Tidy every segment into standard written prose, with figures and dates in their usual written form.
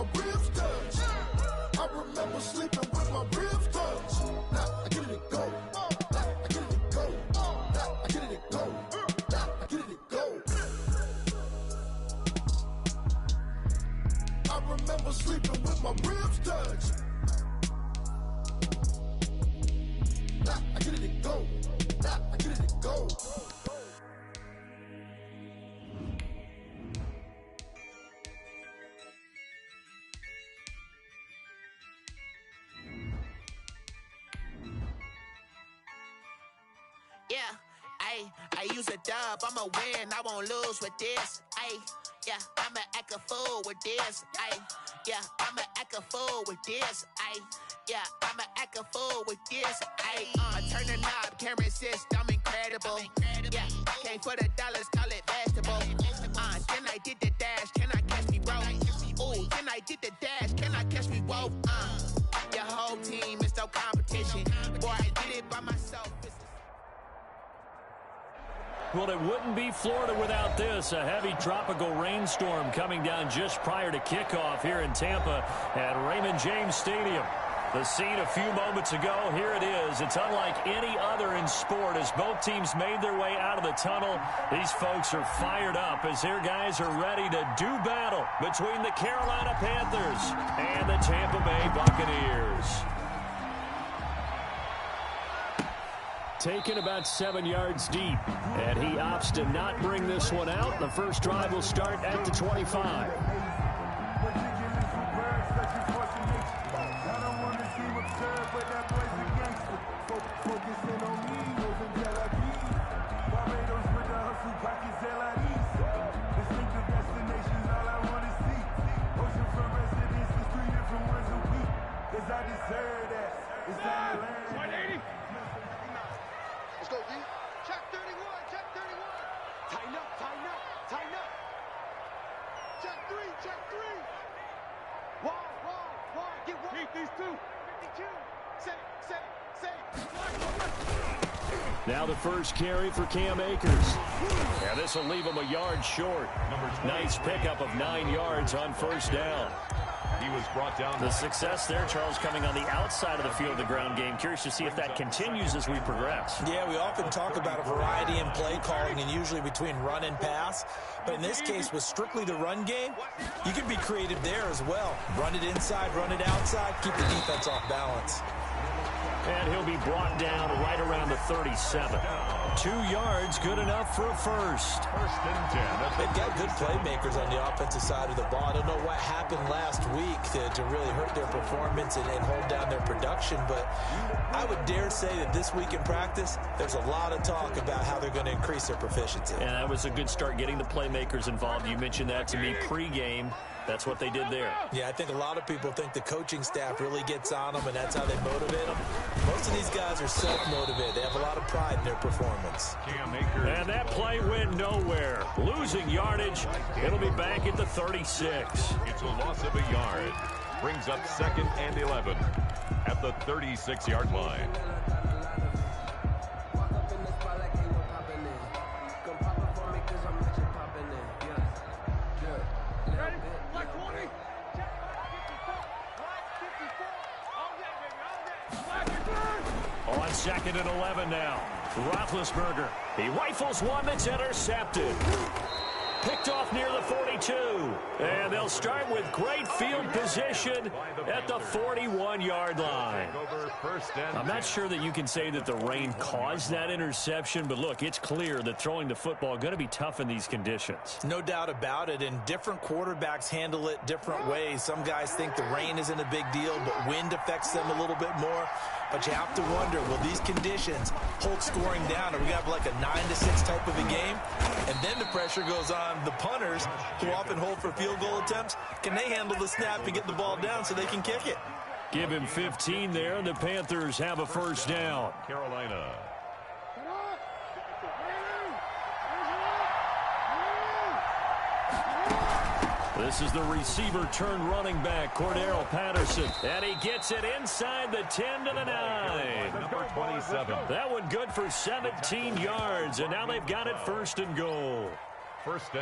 my ribs touch. I remember sleeping with my ribs touch. Now I get it and go. Now I get it and go. Now I get it and go. Now I get it and go. I remember sleeping with my ribs touch. Now I get it and go. Now I get it and go. Yeah, I use a dub, I'ma win, I won't lose with this. Yeah, I'ma act a fool with this. Yeah, I'ma act a fool with this. Yeah, I'ma act a fool with this. I turn the knob, can't resist, I'm incredible. Yeah, came for the dollars, call it vegetable. Then I did the dash, can I catch me, bro? Ooh, then I did the dash, can I catch me, whoa? Your whole team is no competition. Boy, I did it by myself. Well, it wouldn't be Florida without this. A heavy tropical rainstorm coming down just prior to kickoff here in Tampa at Raymond James Stadium. The scene a few moments ago, here it is. It's unlike any other in sport as both teams made their way out of the tunnel. These folks are fired up as their guys are ready to do battle between the Carolina Panthers and the Tampa Bay Buccaneers. Taken about 7 yards deep, and he opts to not bring this one out. The first drive will start at the 25. Now the first carry for Cam Akers. Yeah, this will leave him a yard short. Nice pickup of 9 yards on first down. He was brought down. The success there, Charles, coming on the outside of the field, the ground game. Curious to see if that continues as we progress. Yeah, we often talk about a variety in play calling and usually between run and pass. But in this case, with strictly the run game, you can be creative there as well. Run it inside, run it outside, keep the defense off balance. And he'll be brought down right around the 37. 2 yards, good enough for a first. First and 10. They've got good playmakers on the offensive side of the ball. I don't know what happened last week to really hurt their performance and hold down their production, but I would dare say that this week in practice, there's a lot of talk about how they're going to increase their proficiency. And that was a good start getting the playmakers involved. You mentioned that to me pregame. That's what they did there. Yeah, I think a lot of people think the coaching staff really gets on them, and that's how they motivate them. Most of these guys are self-motivated. They have a lot of pride in their performance. And that play went nowhere. Losing yardage. It'll be back at the 36. It's a loss of a yard. Brings up 2nd and 11 at the 36-yard line. On 2nd and 11 now. Roethlisberger. He rifles one that's intercepted. Picked off near the 42. And they'll start with great field position at the 41-yard line. I'm not sure that you can say that the rain caused that interception, but look, it's clear that throwing the football is going to be tough in these conditions. No doubt about it, and different quarterbacks handle it different ways. Some guys think the rain isn't a big deal, but wind affects them a little bit more. But you have to wonder, will these conditions hold scoring down? Are we going to have like a 9-6 type of a game? And then the pressure goes on the punters, who often hold for field goal attempts. Can they handle the snap and get the ball down so they can kick it? Give him 15 there, and the Panthers have a first down. Carolina. This is the receiver turned running back, Cordero Patterson. And he gets it inside the 10 to the 9. Number 27. That one good for 17 yards, and now they've got it 1st and goal.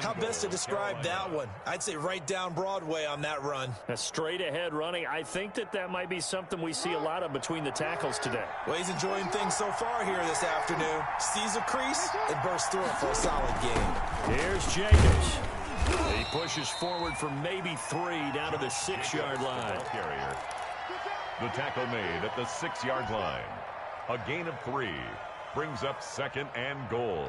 How best to describe that one? I'd say right down Broadway on that run. A straight-ahead running. I think that might be something we see a lot of between the tackles today. Well, he's enjoying things so far here this afternoon. Sees a crease and bursts through it for a solid game. Here's Jacobs. He pushes forward for maybe 3 down to the 6-yard line. The tackle made at the 6-yard line. A gain of 3 brings up 2nd and goal.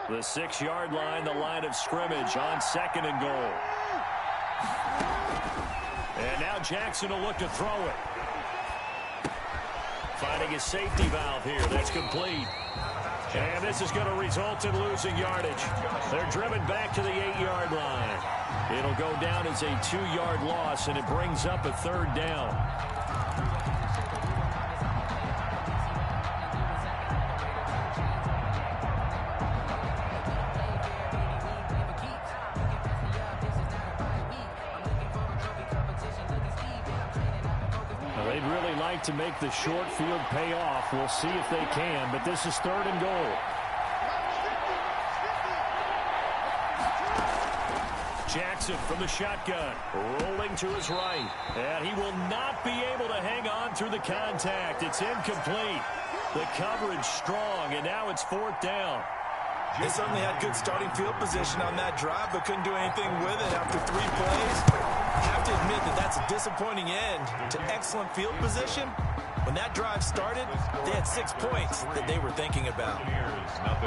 The 6-yard line, the line of scrimmage on 2nd and goal. And now Jackson will look to throw it. Finding a safety valve here. That's complete. And this is going to result in losing yardage. They're driven back to the 8-yard line. It'll go down as a 2-yard loss, and it brings up a 3rd down. They'd really like to make the short field pay off. We'll see if they can, but this is 3rd and goal. Jackson from the shotgun, rolling to his right. And he will not be able to hang on through the contact. It's incomplete. The coverage strong, and now it's 4th down. They certainly had good starting field position on that drive, but couldn't do anything with it after 3 plays. I have to admit that that's a disappointing end to excellent field position. When that drive started, they had 6 points that they were thinking about.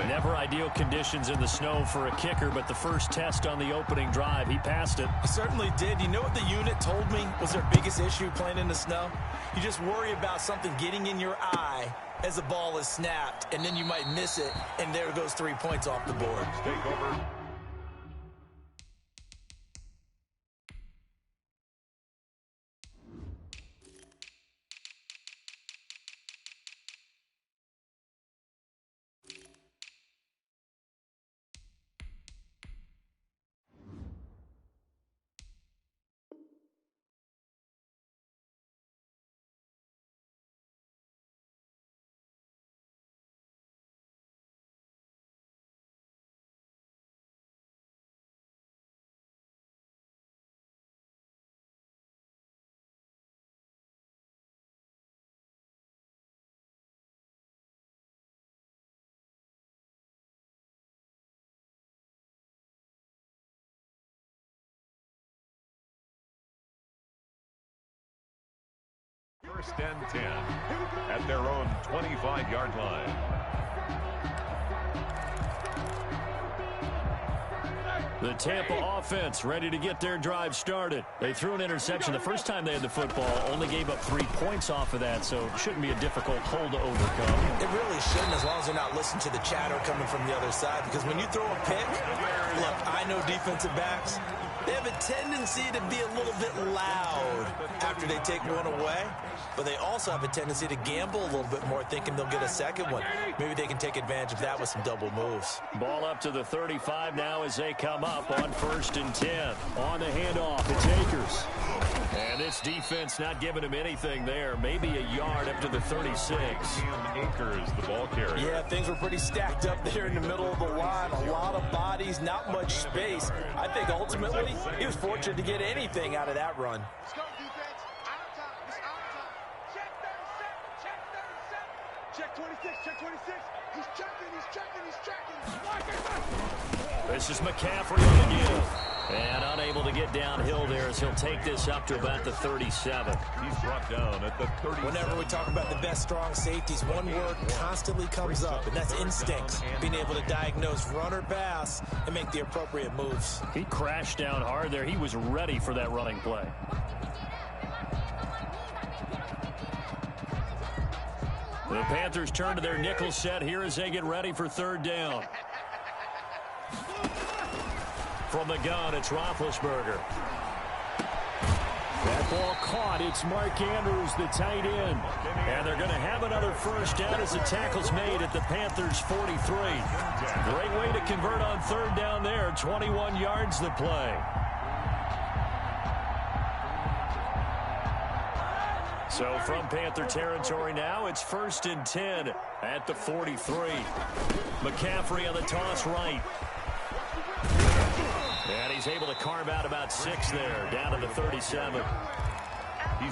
Never ideal conditions in the snow for a kicker, but the first test on the opening drive, he passed it. He certainly did. You know what the unit told me was their biggest issue playing in the snow? You just worry about something getting in your eye as the ball is snapped, and then you might miss it, and there goes 3 points off the board. Take over. First and 10 at their own 25-yard line. The Tampa offense ready to get their drive started. They threw an interception the first time they had the football, only gave up 3 points off of that, so it shouldn't be a difficult hole to overcome. It really shouldn't, as long as they're not listening to the chatter coming from the other side, because when you throw a pick, look, I know defensive backs, they have a tendency to be a little bit loud after they take one away, but they also have a tendency to gamble a little bit more, thinking they'll get a second one. Maybe they can take advantage of that with some double moves. Ball up to the 35 now as they come up on 1st and 10. On the handoff, it's Akers. And this defense not giving him anything there. Maybe a yard up to the 36. Akers, the ball carrier. Yeah, things were pretty stacked up there in the middle of the line. A lot of bodies, not much space. I think ultimately he was fortunate to get anything out of that run. Let's go, defense. Out of time. It's out of time. Check 37. Check 37. Check 26. Check 26. He's checking. He's checking. He's checking. This is McCaffrey on the give. And unable to get downhill there as he'll take this up to about the 37. He's brought down at the 37. Whenever we talk about the best strong safeties, one word constantly comes up, and that's instincts. Being able to diagnose run or pass and make the appropriate moves. He crashed down hard there. He was ready for that running play. The Panthers turn to their nickel set here as they get ready for 3rd down. From the gun, it's Roethlisberger. That ball caught. It's Mark Andrews, the tight end. And they're going to have another first down as the tackle's made at the Panthers' 43. Great way to convert on 3rd down there. 21 yards the play. So from Panther territory now, it's 1st and 10 at the 43. McCaffrey on the toss right. And he's able to carve out about 6 there, down to the 37.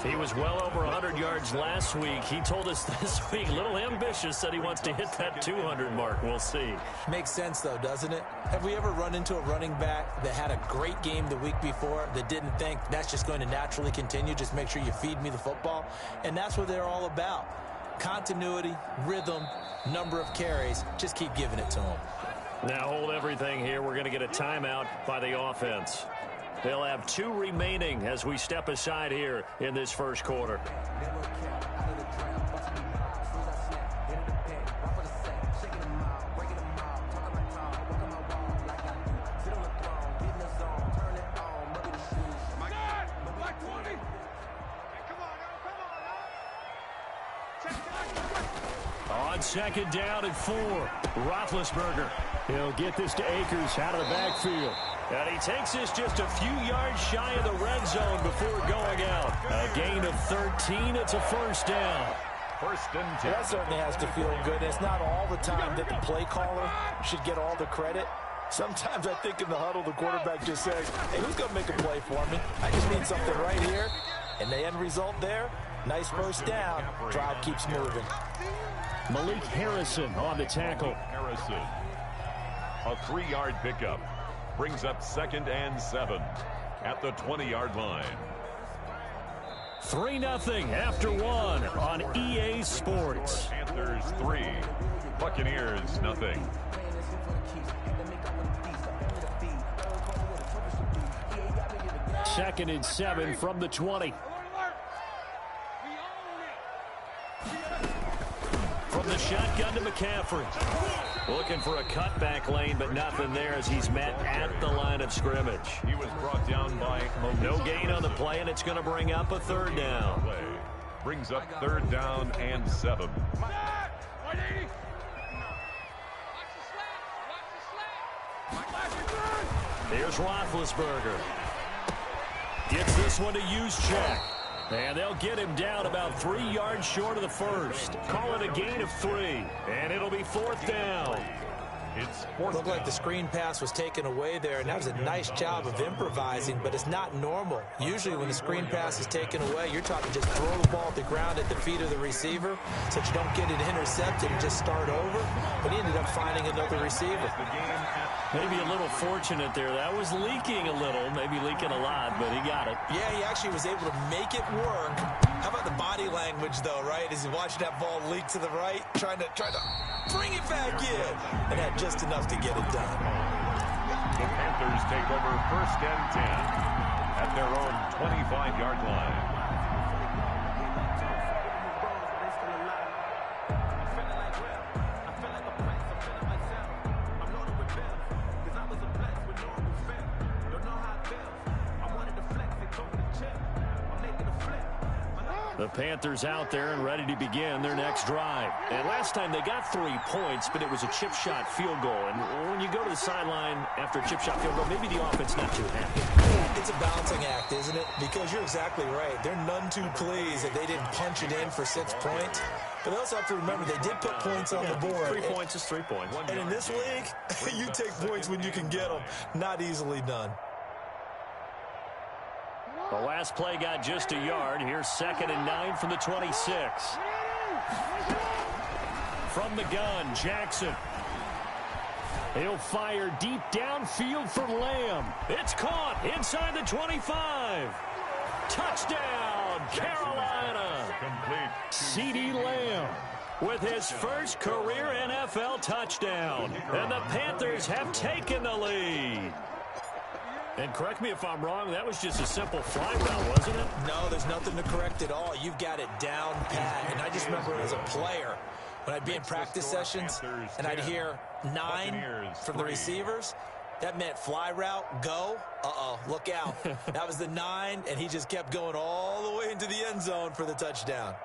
He was well over 100 yards last week. He told us this week, a little ambitious, said he wants to hit that 200 mark. We'll see. Makes sense, though, doesn't it? Have we ever run into a running back that had a great game the week before that didn't think that's just going to naturally continue? Just make sure you feed me the football. And that's what they're all about. Continuity, rhythm, number of carries. Just keep giving it to them. Now hold everything here. We're going to get a timeout by the offense. They'll have 2 remaining as we step aside here in this first quarter. On 2nd down and 4, Roethlisberger. He'll get this to Akers out of the backfield. And he takes this just a few yards shy of the red zone before going out. A gain of 13. It's a 1st down. 1st and 10. That certainly has to feel good. It's not all the time that the play caller should get all the credit. Sometimes I think in the huddle, the quarterback just says, hey, who's going to make a play for me? I just need something right here. And the end result there, nice 1st down. Drive keeps moving. Malik Harrison on the tackle. Harrison. A 3-yard pickup. Brings up 2nd and 7 at the 20-yard line. 3-0 after 1 on EA Sports. Panthers 3, Buccaneers nothing. Second and 7 from the 20. From the shotgun to McCaffrey. Looking for a cutback lane, but nothing there as he's met at the line of scrimmage. He was brought down by No gain on the play, and it's going to bring up a 3rd down. Brings up 3rd down and 7. Here's Roethlisberger. Gets this one to Juszczyk. And they'll get him down about 3 yards short of the 1st. Call it a gain of 3. And it'll be 4th down. It's 4th Looked like down. the screen pass was taken away there, and that was a nice job of improvising, but it's not normal. Usually when the screen pass is taken away, you're talking just throw the ball at the ground at the feet of the receiver so that you don't get it intercepted and just start over. But he ended up finding another receiver. Maybe a little fortunate there. That was leaking a little, maybe leaking a lot, but he got it. Yeah, he actually was able to make it work. How about the body language, though, right? As he watched that ball leak to the right, trying to bring it back in, and had just enough to get it done. The Panthers take over 1st and 10 at their own 25-yard line. The Panthers out there and ready to begin their next drive. And last time they got 3 points, but it was a chip shot field goal. And when you go to the sideline after a chip shot field goal, maybe the offense not too happy. It's a balancing act, isn't it? Because you're exactly right. They're none too pleased that they didn't punch it in for 6 points. But they also have to remember they did put points on the board. 3 points is 3 points. And in this league, you take points when you can get them. Not easily done. The last play got just a yard. Here's 2nd and 9 from the 26. From the gun, Jackson. He'll fire deep downfield for Lamb. It's caught inside the 25. Touchdown, Carolina. Complete. CeeDee Lamb with his first career NFL touchdown. And the Panthers have taken the lead. And correct me if I'm wrong, that was just a simple fly route, wasn't it? No, there's nothing to correct at all. You've got it down pat. And I just remember as a player, when I'd be in practice sessions and I'd hear 9 from the receivers, that meant fly route, go. Uh-oh, look out. That was the 9, and he just kept going all the way into the end zone for the touchdown.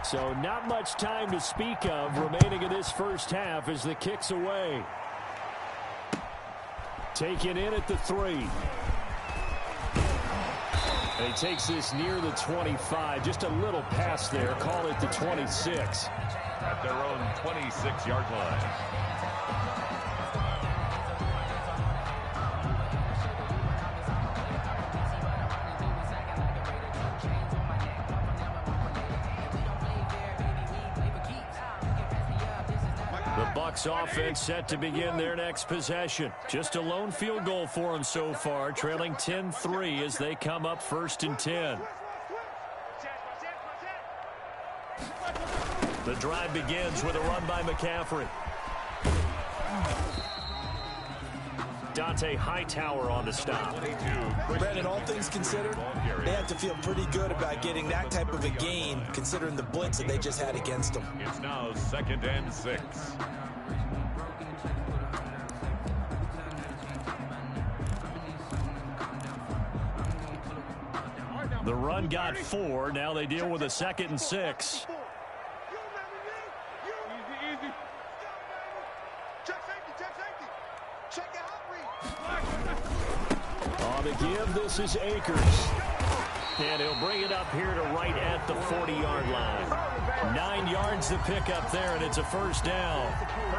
So not much time to speak of remaining in this first half as the kick's away. Taken in at the 3. And he takes this near the 25. Just a little pass there. Call it the 26. At their own 26-yard line. Bucs offense set to begin their next possession. Just a lone field goal for them so far, trailing 10-3 as they come up 1st and 10. The drive begins with a run by McCaffrey. Dante Hightower on the stop. Brandon, all things considered, they have to feel pretty good about getting that type of a gain, considering the blitz that they just had against them. It's now 2nd and 6. The run got 4. Now they deal with a 2nd and 6. On the give, this is Akers. And he'll bring it up here to right at the 40-yard line. 9 yards to pick up there, and it's a 1st down.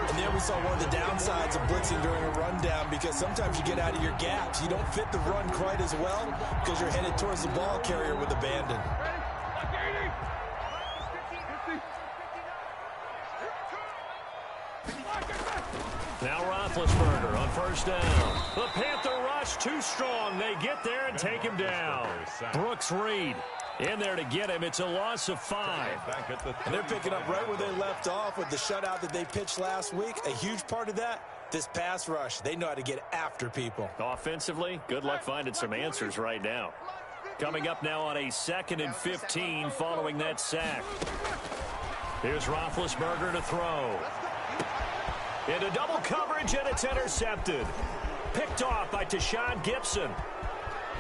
And there we saw one of the downsides of blitzing during a rundown, because sometimes you get out of your gaps. You don't fit the run quite as well because you're headed towards the ball carrier with abandon. Now Roethlisberger on 1st down. The Panther rush too strong. They get there and take him down. Brooks Reed in there to get him. It's a loss of 5. And they're picking up right where they left off with the shutout that they pitched last week. A huge part of that, this pass rush. They know how to get after people. Offensively, good luck finding some answers right now. Coming up now on a 2nd and 15 following that sack. Here's Roethlisberger to throw. Into double coverage, and it's intercepted. Picked off by Tashawn Gibson.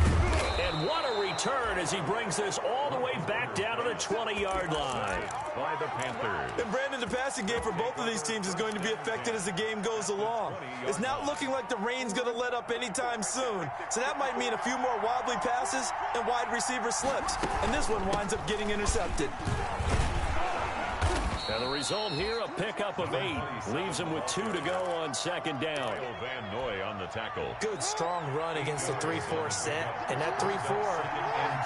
And what a return as he brings this all the way back down to the 20-yard line. By the Panthers. And Brandon, the passing game for both of these teams is going to be affected as the game goes along. It's not looking like the rain's going to let up anytime soon. So that might mean a few more wobbly passes and wide receiver slips. And this one winds up getting intercepted. And the result here, a pickup of 8. Leaves him with 2 to go on 2nd down. Van Noy on the tackle. Good, strong run against the 3-4 set. And that 3-4,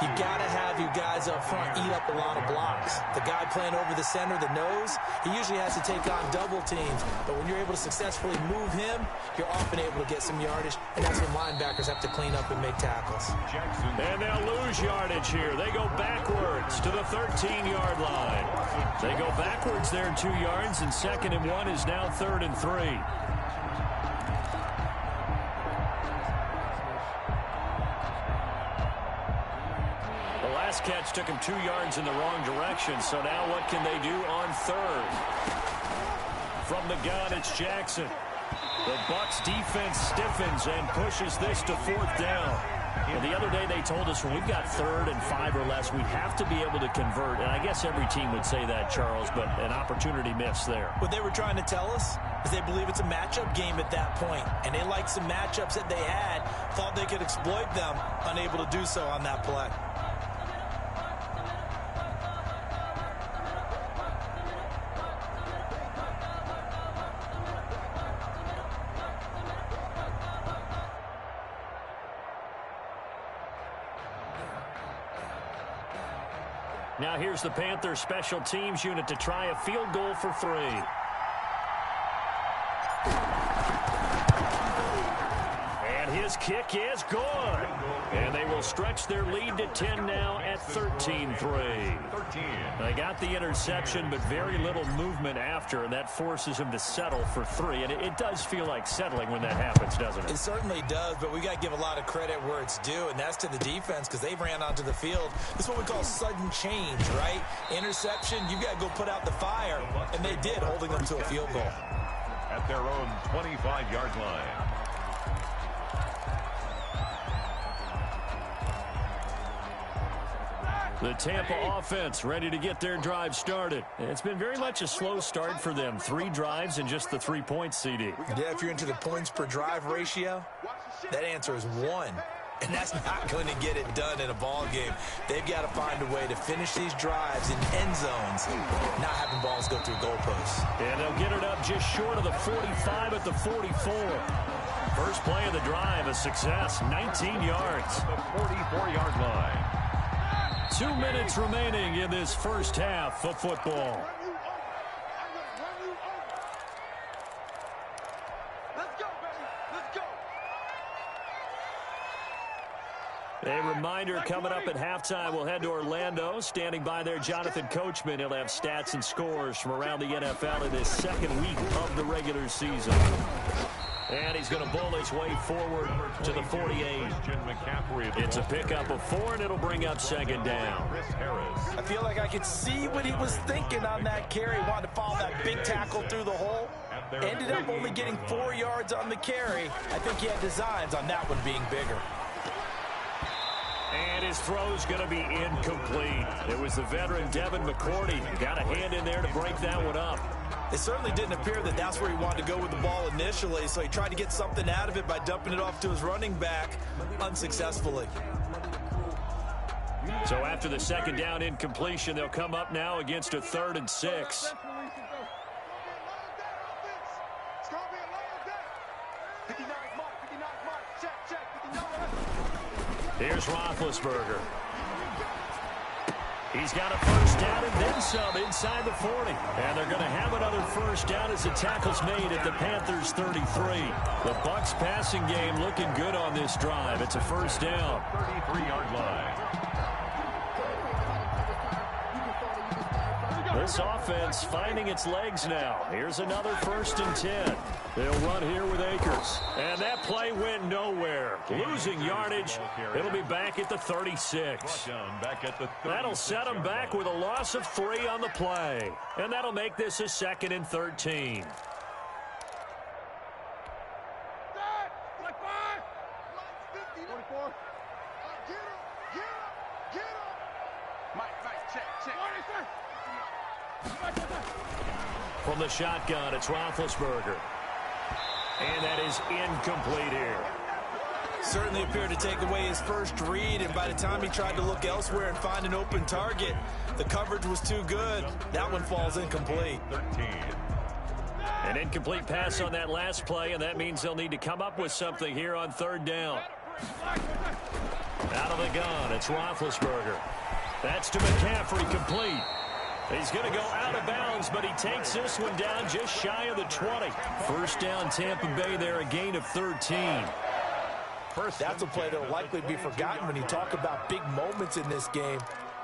you got to have you guys up front eat up a lot of blocks. The guy playing over the center, the nose, he usually has to take on double teams. But when you're able to successfully move him, you're often able to get some yardage. And that's when linebackers have to clean up and make tackles. And they'll lose yardage here. They go backwards to the 13-yard line. They go backwards there 2 yards, and 2nd and 1 is now 3rd and 3. The last catch took him 2 yards in the wrong direction, so now what can they do on 3rd? From the gun, it's Jackson. The Bucs defense stiffens and pushes this to 4th down. And the other day they told us when we've got 3rd and 5 or less, we have to be able to convert. And I guess every team would say that, Charles, but an opportunity missed there. What they were trying to tell us is they believe it's a matchup game at that point. And they liked some matchups that they had, thought they could exploit them, unable to do so on that play. Now here's the Panthers special teams unit to try a field goal for 3. And his kick is good. And they will stretch their lead to 10 now at 13-3. They got the interception, but very little movement after, and that forces him to settle for 3. And it does feel like settling when that happens, doesn't it? It certainly does, but we got to give a lot of credit where it's due, and that's to the defense because they ran onto the field. This is what we call sudden change, right? Interception, you got to go put out the fire, and they did, holding them to a field goal. At their own 25-yard line. The Tampa offense ready to get their drive started. It's been very much a slow start for them. 3 drives and just the 3 points, CD. Yeah, if you're into the points per drive ratio, that answer is 1. And that's not going to get it done in a ball game. They've got to find a way to finish these drives in end zones, not having balls go through goalposts. And they'll get it up just short of the 45 at the 44. First play of the drive, a success, 19 yards. The 44-yard line. 2 minutes remaining in this first half of football. A reminder coming up at halftime, we'll head to Orlando. Standing by there, Jonathan Coachman. He'll have stats and scores from around the NFL in this second week of the regular season. And he's going to bowl his way forward to the 48. It's a pickup of 4, and it'll bring up second down. I feel like I could see what he was thinking on that carry. Wanted to follow that big tackle through the hole. Ended up only getting 4 yards on the carry. I think he had designs on that one being bigger. And his throw's going to be incomplete. It was the veteran Devin McCourty. Got a hand in there to break that one up. It certainly didn't appear that that's where he wanted to go with the ball initially, so he tried to get something out of it by dumping it off to his running back unsuccessfully. So after the second down incompletion, they'll come up now against a 3rd and 6. Here's Roethlisberger. He's got a first down and then some inside the 40. And they're going to have another first down as the tackle's made at the Panthers' 33. The Bucs passing game looking good on this drive. It's a first down. 33-yard line. This offense finding its legs now. Here's another 1st and 10. They'll run here with Akers. And that play went nowhere. Losing yardage. It'll be back at the 36. That'll set them back with a loss of 3 on the play. And that'll make this a 2nd and 13. From the shotgun, it's Roethlisberger. And that is incomplete here. Certainly appeared to take away his first read, and by the time he tried to look elsewhere and find an open target, the coverage was too good. That one falls incomplete. 13. An incomplete pass on that last play, and that means they'll need to come up with something here on 3rd down. Out of the gun, it's Roethlisberger. That's to McCaffrey, complete. He's going to go out of bounds, but he takes this one down just shy of the 20. First down, Tampa Bay there, a gain of 13. That's a play that will likely be forgotten when you talk about big moments in this game.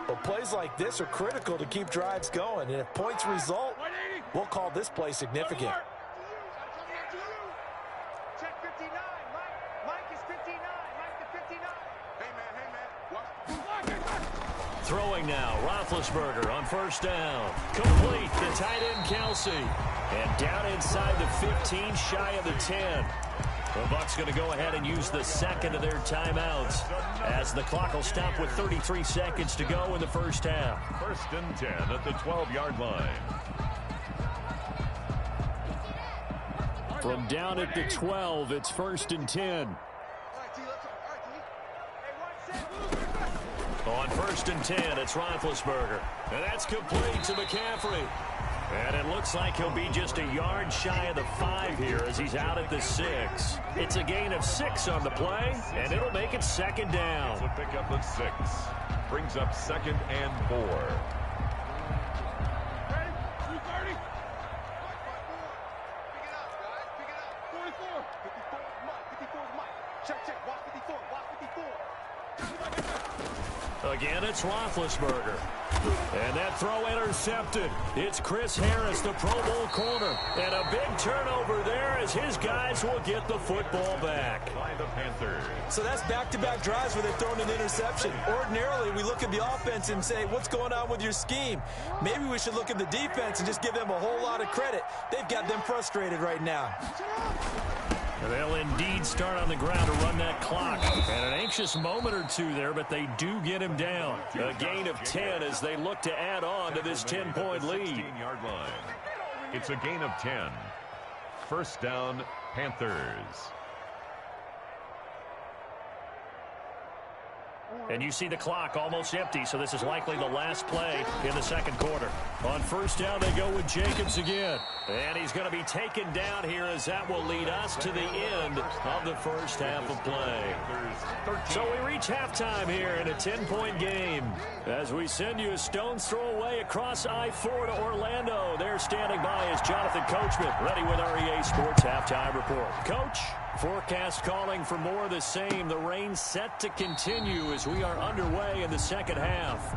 But plays like this are critical to keep drives going. And if points result, we'll call this play significant. Check 59. Mike is 59. Mike to 59. Hey, man. Throwing now, Roethlisberger on first down. Complete to tight end Kelsey. And down inside the 15, shy of the 10. The Bucs going to go ahead and use the 2nd of their timeouts as the clock will stop with 33 seconds to go in the first half. 1st and 10 at the 12-yard line. From down at the 12, it's 1st and 10. On 1st and 10, it's Roethlisberger. And that's complete to McCaffrey. And it looks like he'll be just a yard shy of the 5 here as he's out at the 6. It's a gain of 6 on the play, and it'll make it 2nd down. It's a pickup of 6. Brings up 2nd and 4. Ready? 230. Pick it up, guys. Pick it up. 44. 54 is Mike. 54 is Mike. Check. Watch 54. Watch 54. Again, it's Roethlisberger. And that throw intercepted. It's Chris Harris, the Pro Bowl corner. And a big turnover there as his guys will get the football back. By the Panthers. So that's back-to-back drives where they've thrown an interception. Ordinarily, we look at the offense and say, what's going on with your scheme? Maybe we should look at the defense and just give them a whole lot of credit. They've got them frustrated right now. They'll indeed start on the ground to run that clock. And an anxious moment or two there, but they do get him down. A gain of 10 as they look to add on to this 10-point lead. 16-yard line. It's a gain of 10. First down, Panthers. And you see the clock almost empty, so this is likely the last play in the second quarter. On first down, they go with Jacobs again. And he's going to be taken down here as that will lead us to the end of the first half of play. So we reach halftime here in a 10-point game. As we send you a stone's throw away across I-4 to Orlando. There standing by is Jonathan Coachman, ready with our EA Sports Halftime Report. Coach? Forecast calling for more of the same. The rain set to continue as we are underway in the second half.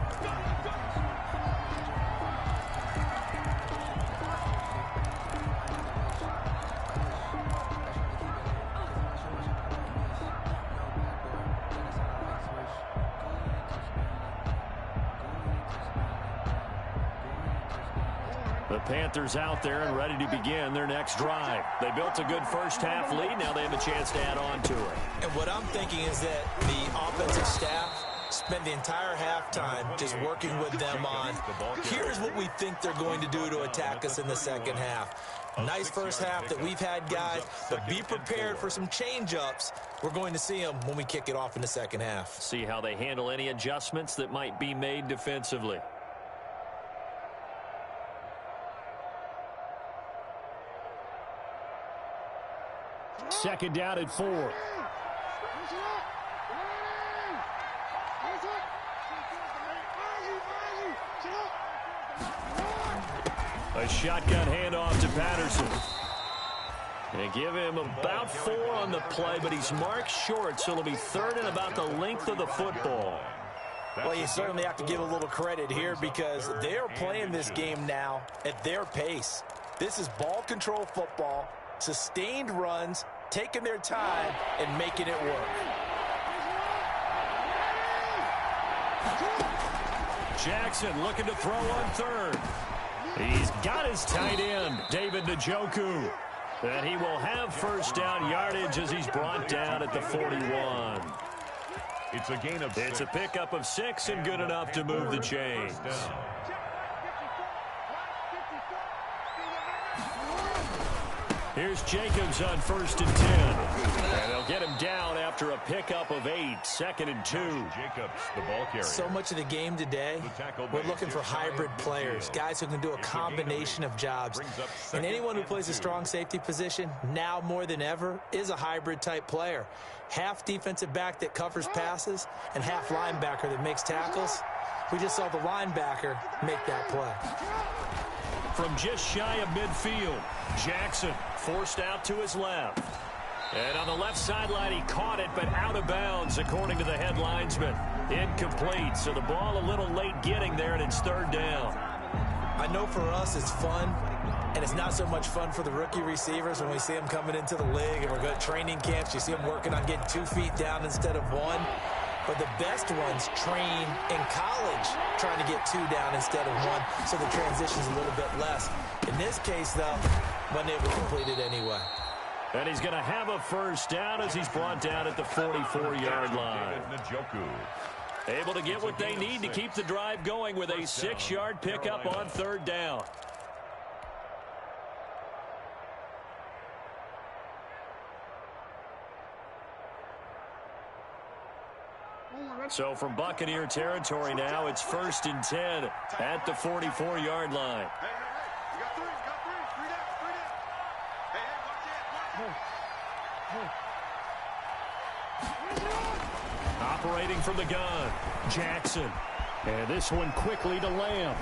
The Panthers out there and ready to begin their next drive. They built a good first half lead. Now they have a chance to add on to it. And what I'm thinking is that the offensive staff spent the entire halftime just working with them on, here's what we think they're going to do to attack us in the second half. Nice first half that we've had, guys, but be prepared for some change-ups. We're going to see them when we kick it off in the second half. See how they handle any adjustments that might be made defensively. Second down at 4. A shotgun handoff to Patterson. They give him about 4 on the play, but he's marked short, so it'll be third and about the length of the football. Well, you certainly have to give a little credit here because they're playing this game now at their pace. This is ball control football, sustained runs, taking their time and making it work. Jackson looking to throw on third. He's got his tight end, David Njoku. And he will have first down yardage as he's brought down at the 41. It's a gain of 6. It's a pickup of 6 and good enough to move the chains. Here's Jacobs on first and 10. And they'll get him down after a pickup of 8. Second and 2. Jacobs, the ball carrier. So much of the game today, we're looking for hybrid players, guys who can do a combination of jobs. And anyone who plays a strong safety position, now more than ever, is a hybrid type player. Half defensive back that covers passes and half linebacker that makes tackles. We just saw the linebacker make that play. From just shy of midfield, Jackson forced out to his left. And on the left sideline, he caught it, but out of bounds, according to the head linesman. Incomplete, so the ball a little late getting there, and it's third down. I know for us it's fun, and it's not so much fun for the rookie receivers when we see them coming into the league, and we're going to training camps. You see them working on getting 2 feet down instead of 1. But the best ones train in college trying to get 2 down instead of 1, so the transition's a little bit less. In this case, though, wasn't able to complete it anyway. And he's going to have a first down as he's brought down at the 44-yard line. Able to get what they need to keep the drive going with a 6-yard pickup on third down. So from Buccaneer territory now, it's first and 10 at the 44-yard line. Hey, you got 3, you got 3. 3 down, watch it. Operating from the gun, Jackson. And this one quickly to Lamb.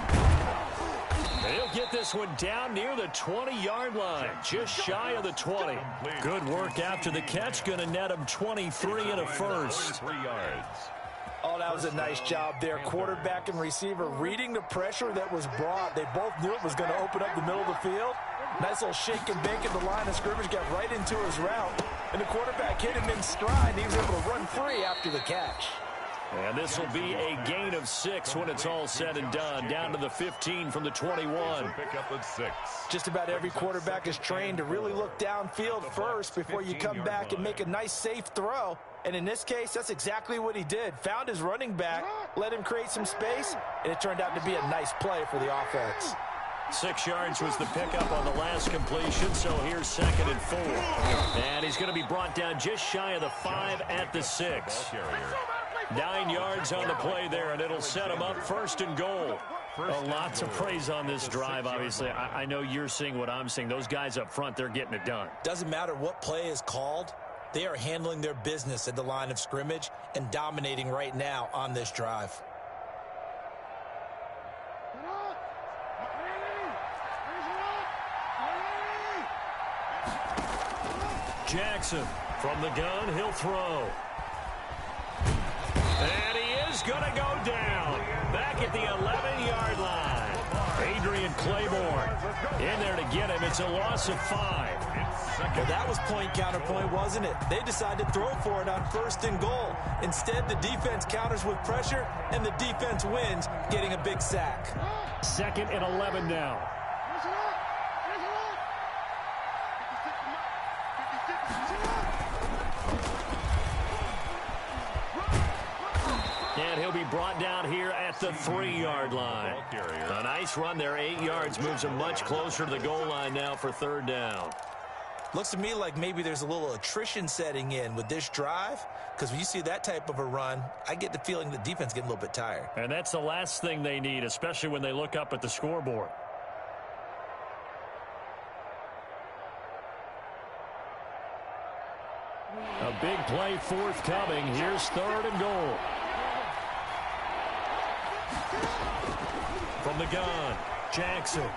He'll get this one down near the 20-yard line, just shy of the 20. Good work after the catch, going to net him 23 and a first. 3 yards. Oh, that was a nice job there. Quarterback and receiver reading the pressure that was brought. They both knew it was going to open up the middle of the field. Nice little shake and bake at the line of scrimmage, got right into his route. And the quarterback hit him in stride, and he was able to run free after the catch. And this will be a gain of 6 when it's all said and done. Down to the 15 from the 21. Pick up at 6. Just about every quarterback is trained to really look downfield first before you come back and make a nice, safe throw. And in this case, that's exactly what he did. Found his running back, let him create some space, and it turned out to be a nice play for the offense. 6 yards was the pickup on the last completion, so here's 2nd and 4. And he's going to be brought down just shy of the 5 at the 6. 9 yards on the play there, and it'll set him up 1st and goal. Lots of praise on this drive, obviously. I know you're seeing what I'm seeing. Those guys up front, they're getting it done. Doesn't matter what play is called. They are handling their business at the line of scrimmage and dominating right now on this drive. Jackson from the gun, he'll throw. And he is going to go down. Back at the 11-yard line. Adrian Claiborne in there to get him. It's a loss of 5. Well, that was point counterpoint, wasn't it? They decided to throw for it on 1st and goal. Instead, the defense counters with pressure, and the defense wins, getting a big sack. 2nd and 11 now. And he'll be brought down here at the 3-yard line. A nice run there, 8 yards, moves him much closer to the goal line now for 3rd down. Looks to me like maybe there's a little attrition setting in with this drive, because when you see that type of a run, I get the feeling the defense getting a little bit tired. And that's the last thing they need, especially when they look up at the scoreboard. A big play forthcoming. Here's 3rd and goal. From the gun, Jackson.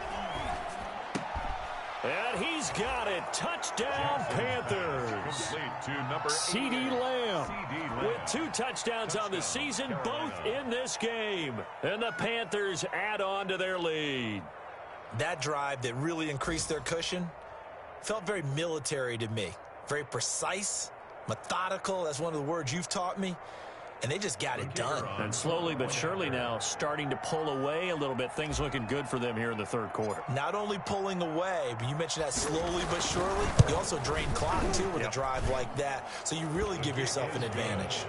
And he's got it. Touchdown, Panthers. C.D. Lamb with 2 touchdowns on the season, both in this game. And the Panthers add on to their lead. That drive that really increased their cushion felt very military to me. Very precise, methodical. That's one of the words you've taught me. And they just got it done. And slowly but surely now starting to pull away a little bit. Things looking good for them here in the 3rd quarter. Not only pulling away, but you mentioned that slowly but surely. You also drain clock, too, with a drive like that. So you really give yourself an advantage.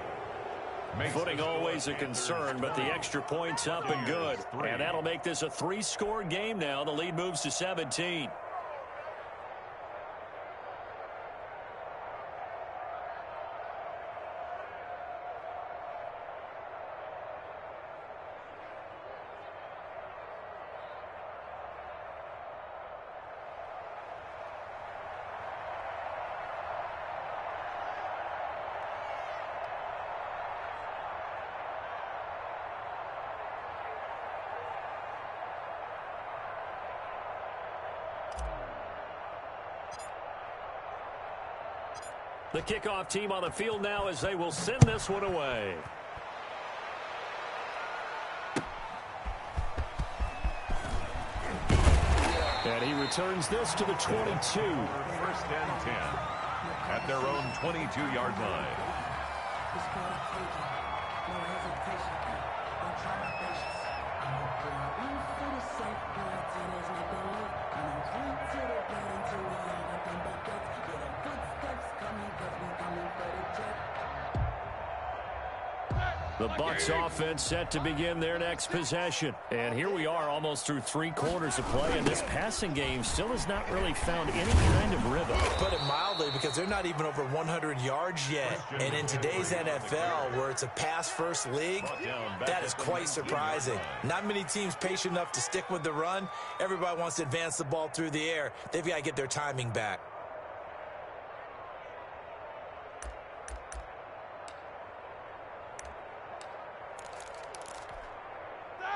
Footing always a concern, but the extra point's up and good. And that'll make this a 3-score game now. The lead moves to 17. The kickoff team on the field now as they will send this one away. And he returns this to the 22. 1st and 10 at their own 22-yard line. The Bucs offense set to begin their next possession. And here we are almost through 3 quarters of play, and this passing game still has not really found any kind of rhythm. Put it mildly, because they're not even over 100 yards yet. And in today's NFL, where it's a pass-first league, that is quite surprising. Not many teams patient enough to stick with the run. Everybody wants to advance the ball through the air. They've got to get their timing back.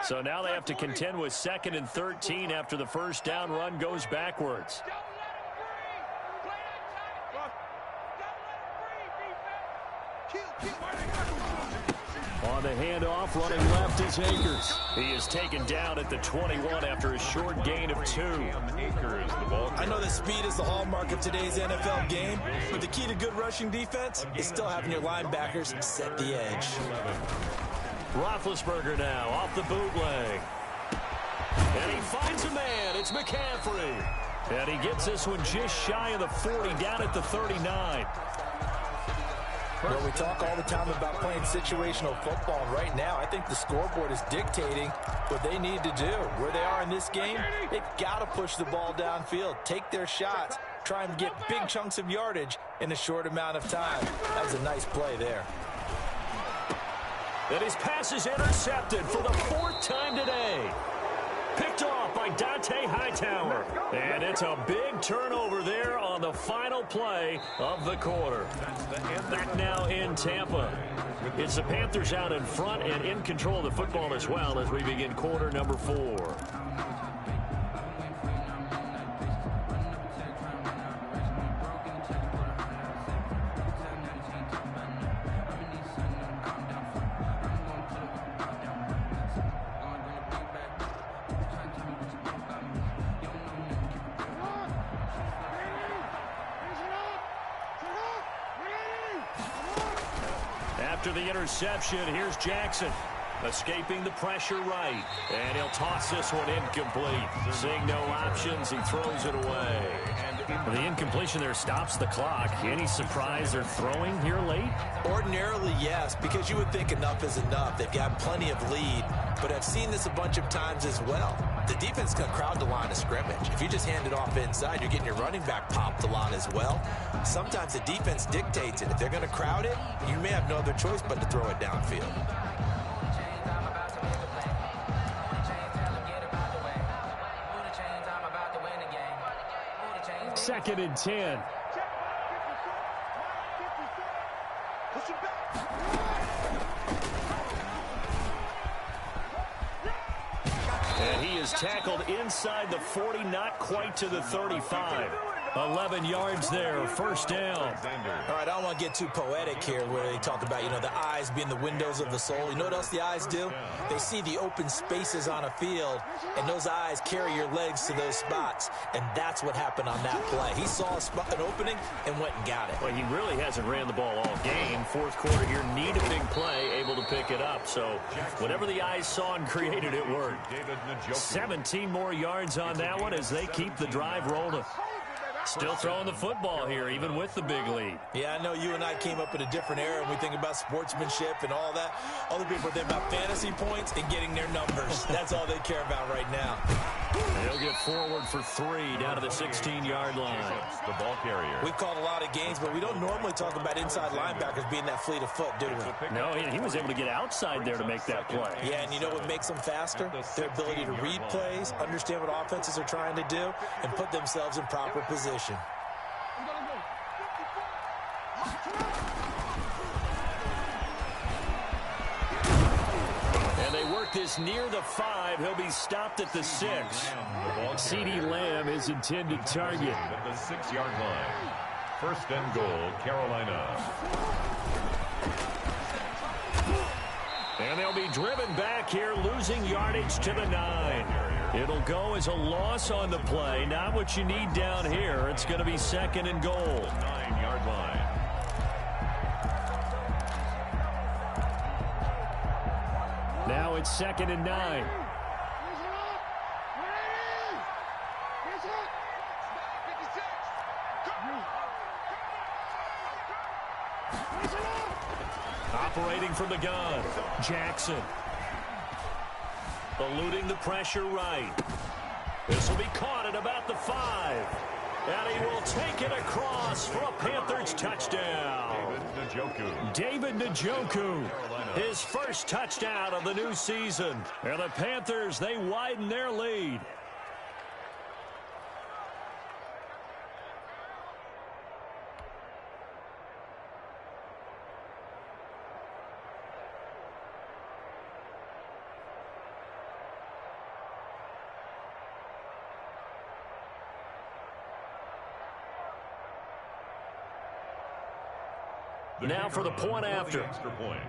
So now they have to contend with 2nd and 13 after the first down run goes backwards. On the handoff, running left is Akers. He is taken down at the 21 after a short gain of 2. I know that speed is the hallmark of today's NFL game, but the key to good rushing defense is still having your linebackers set the edge. Roethlisberger now off the bootleg. And he finds a man. It's McCaffrey. And he gets this one just shy of the 40, down at the 39. Well, we talk all the time about playing situational football, and right now I think the scoreboard is dictating what they need to do. Where they are in this game, they've got to push the ball downfield, take their shots, try and get big chunks of yardage in a short amount of time. That was a nice play there. And his pass is intercepted for the 4th time today. Picked off by Dante Hightower. And it's a big turnover there on the final play of the quarter. Back now in Tampa. It's the Panthers out in front and in control of the football as well as we begin quarter number 4. After the interception, here's Jackson. Escaping the pressure right. And he'll toss this one incomplete. Seeing no options, he throws it away. And the incompletion there stops the clock. Any surprise they're throwing here late? Ordinarily, yes, because you would think enough is enough. They've got plenty of lead, but I've seen this a bunch of times as well. The defense can crowd the line of scrimmage. If you just hand it off inside, you're getting your running back popped a lot as well. Sometimes the defense dictates it. If they're going to crowd it, you may have no other choice but to throw it downfield. Second and 10. And he is tackled inside the 40, not quite to the 35. 11 yards there, first down. All right, I don't want to get too poetic here where they talk about, the eyes being the windows of the soul. You know what else the eyes do? They see the open spaces on a field, and those eyes carry your legs to those spots, and that's what happened on that play. He saw an opening and went and got it. Well, he really hasn't ran the ball all game. Fourth quarter here, need a big play, able to pick it up. So whatever the eyes saw and created, it worked. 17 more yards on that one as they keep the drive rolling. Still throwing the football here, even with the big lead. Yeah, I know you and I came up in a different era, and we think about sportsmanship and all that. Other people think about fantasy points and getting their numbers. That's all they care about right now. They'll get forward for 3 down to the 16-yard line. The ball carrier. We've called a lot of games, but we don't normally talk about inside linebackers being that fleet of foot, do we? No, he was able to get outside there to make that play. Yeah, and you know what makes them faster? Their ability to read plays, understand what offenses are trying to do, and put themselves in proper position. And they work this near the 5. He'll be stopped at the 6. CeeDee Lamb is intended target. At the 6-yard line. First and goal, Carolina. And they'll be driven back here, losing yardage to the 9. It'll go as a loss on the play. Not what you need down here. It's going to be second and goal. 9-yard line. Now it's second and 9. Operating from the gun, Jackson. Eluding the pressure right. This will be caught at about the 5. And he will take it across for a Panthers touchdown. David Njoku. His first touchdown of the new season. And the Panthers, they widen their lead. Now for the point after. Extra point.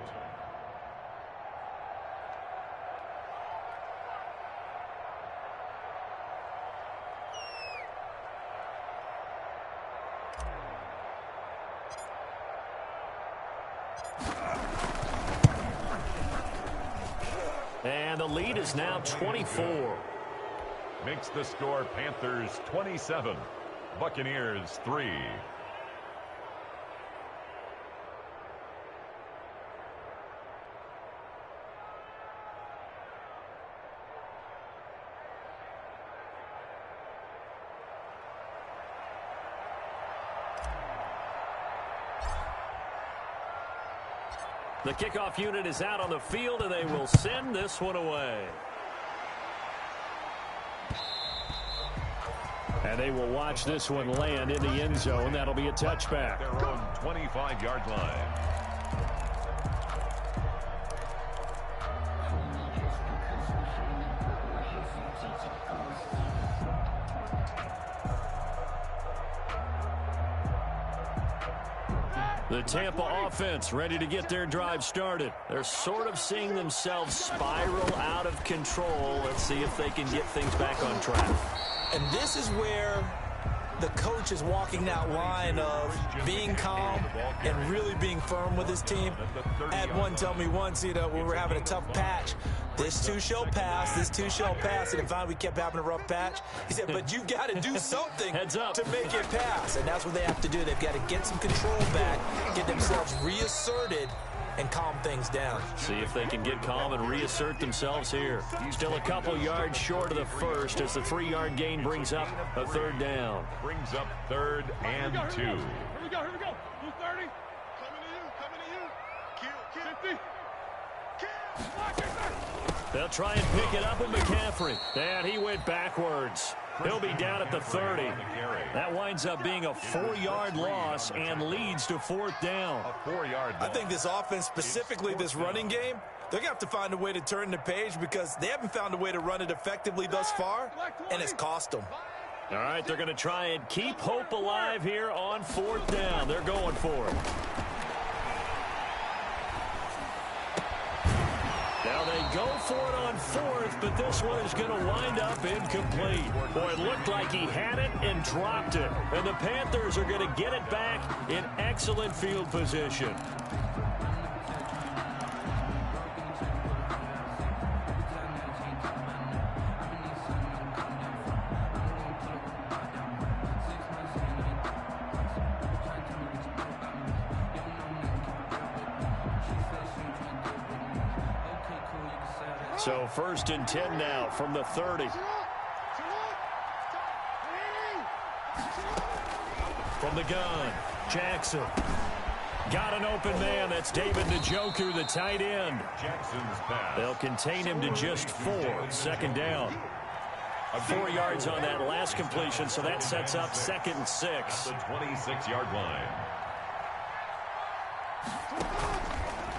And the lead is now 24. Makes the score Panthers 27, Buccaneers 3. The kickoff unit is out on the field, and they will send this one away. And they will watch this one land in the end zone. That'll be a touchback. Their own 25-yard line. The Tampa offense ready to get their drive started. They're sort of seeing themselves spiral out of control. Let's see if they can get things back on track. And this is where the coach is walking that line of being calm and really being firm with his team. I had one tell me once, when we were having a tough patch, this too shall pass, this too shall pass. And finally we kept having a rough patch. He said, but you've got to do something Heads up. to make it pass. And that's what they have to do. They've got to get some control back, get themselves reasserted, and calm things down. See if they can get calm and reassert themselves here. Still a couple yards short of the first as the 3-yard gain brings up a third down. Brings up 3rd and 2. Here we go. 230. Coming to you. Kill. 50. They'll try and pick it up with McCaffrey. And he went backwards. He'll be down at the 30. That winds up being a 4-yard loss and leads to 4th down. A 4-yard loss. I think this offense, specifically this running game, they're going to have to find a way to turn the page because they haven't found a way to run it effectively thus far, and it's cost them. All right, they're going to try and keep hope alive here on 4th down. They're going for it. Now they go for it on 4th, but this one is going to wind up incomplete. Boy, it looked like he had it and dropped it. And the Panthers are going to get it back in excellent field position. So 1st and 10 now from the 30. From the gun, Jackson. Got an open man. That's David Njoku, the tight end. Jackson's pass. They'll contain him to just 4. 2nd down. 4 yards on that last completion, so that sets up 2nd and 6. The 26-yard line.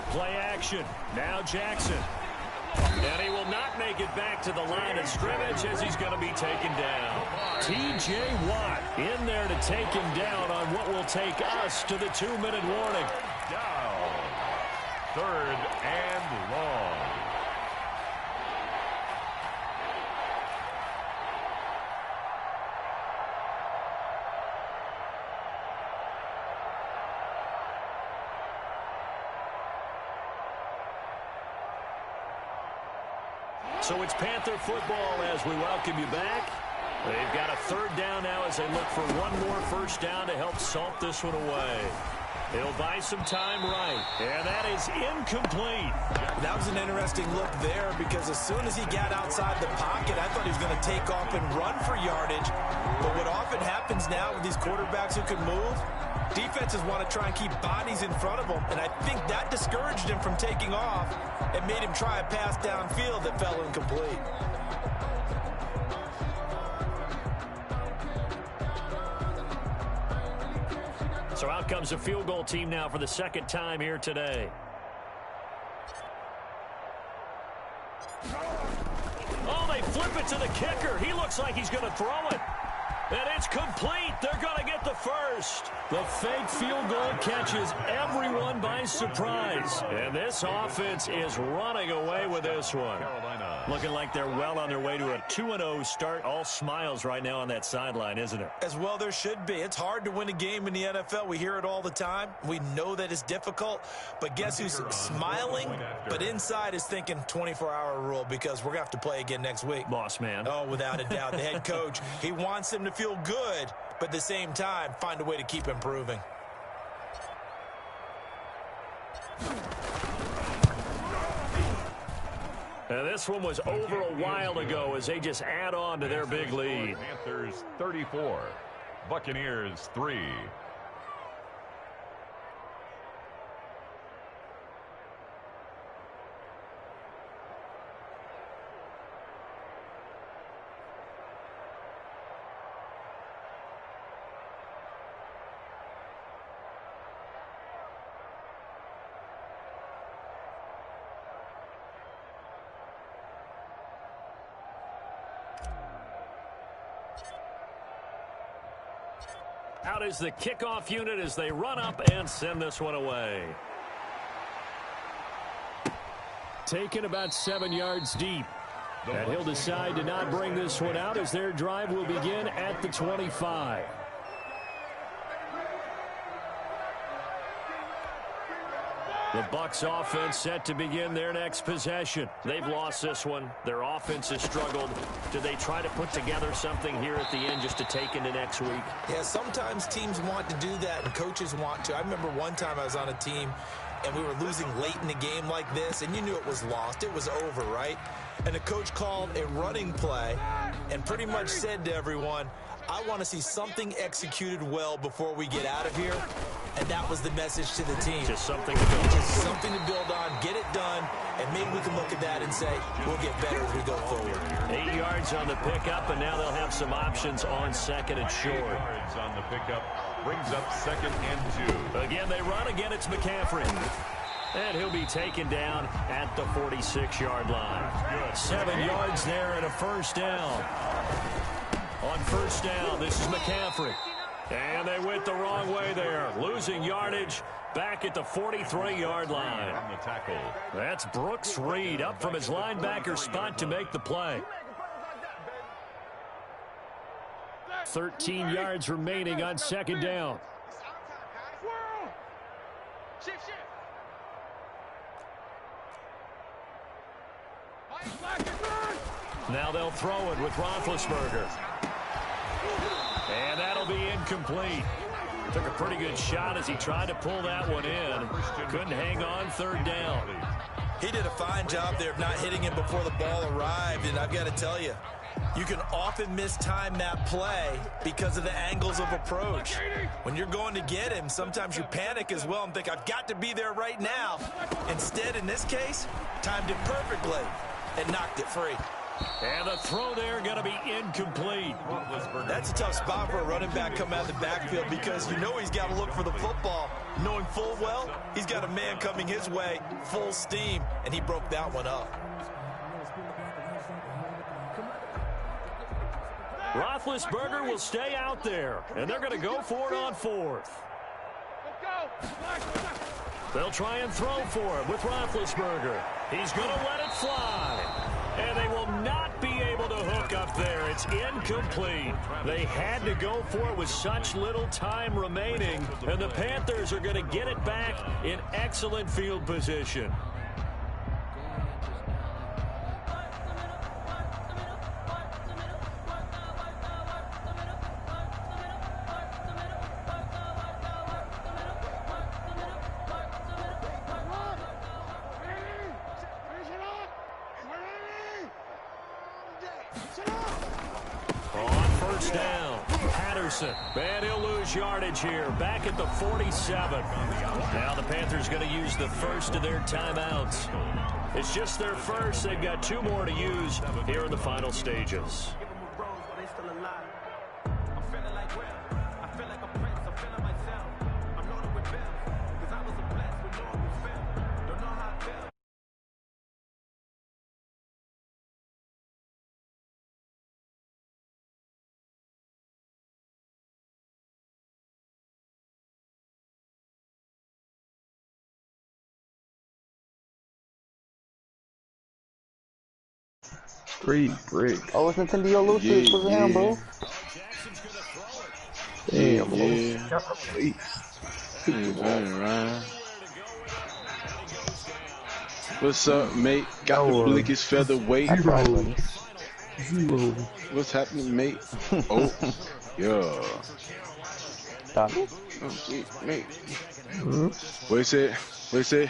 Play action. Now Jackson. And he will not make it back to the line of scrimmage as he's going to be taken down. T.J. Watt in there to take him down on what will take us to the 2-minute warning. Down. 3rd and long. So it's Panther football as we welcome you back. They've got a 3rd down now as they look for one more 1st down to help salt this one away. They'll buy some time right. And that is incomplete. That was an interesting look there because as soon as he got outside the pocket, I thought he was going to take off and run for yardage. But what often happens now with these quarterbacks who can move, defenses want to try and keep bodies in front of them. And I think that discouraged him from taking off and made him try a pass downfield that fell incomplete. So out comes a field goal team now for the 2nd time here today. Oh, they flip it to the kicker. He looks like he's going to throw it. And it's complete. They're going to get the first. The fake field goal catches everyone by surprise. And this offense is running away with this one. Looking like they're well on their way to a 2-0 start. All smiles right now on that sideline, isn't it? As well there should be. It's hard to win a game in the NFL. We hear it all the time. We know that it's difficult. But guess who's smiling? But inside is thinking 24-hour rule because we're going to have to play again next week. Boss man. Oh, without a doubt. The head coach, he wants them to feel good, but at the same time, find a way to keep improving. And this one was over a while ago as they just add on to their big lead. Panthers 34, Buccaneers 3. Out is the kickoff unit as they run up and send this one away. Taken about 7 yards deep. And he'll decide to not bring this one out as their drive will begin at the 25. The Bucs offense set to begin their next possession. They've lost this one. Their offense has struggled. Do they try to put together something here at the end just to take into next week? Yeah, sometimes teams want to do that and coaches want to. I remember one time I was on a team and we were losing late in the game like this, and you knew it was lost. It was over, right? And the coach called a running play and pretty much said to everyone, I want to see something executed well before we get out of here. And that was the message to the team. Just something to build on. Just something to build on, get it done, and maybe we can look at that and say, we'll get better as we go forward. 8 yards on the pickup, and now they'll have some options on second and short. 8 yards on the pickup brings up 2nd and 2. Again, they run. Again, it's McCaffrey. And he'll be taken down at the 46-yard line. 7 yards there and a first down. On first down, this is McCaffrey. And they went the wrong way there. Losing yardage back at the 43-yard line. On the tackle. That's Brooks Reed up from his linebacker spot to make the play. 13 yards remaining on second down. Now they'll throw it with Roethlisberger. And that'll be incomplete. Took a pretty good shot as he tried to pull that one in. Couldn't hang on third down. He did a fine job there of not hitting him before the ball arrived, and I've got to tell you, you can often mistime that play because of the angles of approach. When you're going to get him, sometimes you panic as well and think, I've got to be there right now. Instead, in this case, timed it perfectly and knocked it free. And the throw there going to be incomplete. That's a tough spot for a running back coming out of the backfield because you know he's got to look for the football, knowing full well he's got a man coming his way, full steam, and he broke that one up. Roethlisberger will stay out there, and they're going to go for it on fourth. They'll try and throw for it with Roethlisberger. He's going to let it fly. And they will not be able to hook up there. It's incomplete. They had to go for it with such little time remaining. And the Panthers are going to get it back in excellent field position. And he'll lose yardage here, back at the 47. Now the Panthers going to use the first of their timeouts. It's just their first. They've got 2 more to use here in the final stages. Free brick. Oh, it's Nintendo Lucius. What's him, bro? Damn, bro. Yeah. Got the place. Ain't running around. What's up, mate? Got the blinkest featherweight. Zero. Zero. What's happening, mate? Oh, yeah. Stop. Oh, gee, mate. Hmm? What you say? What you say?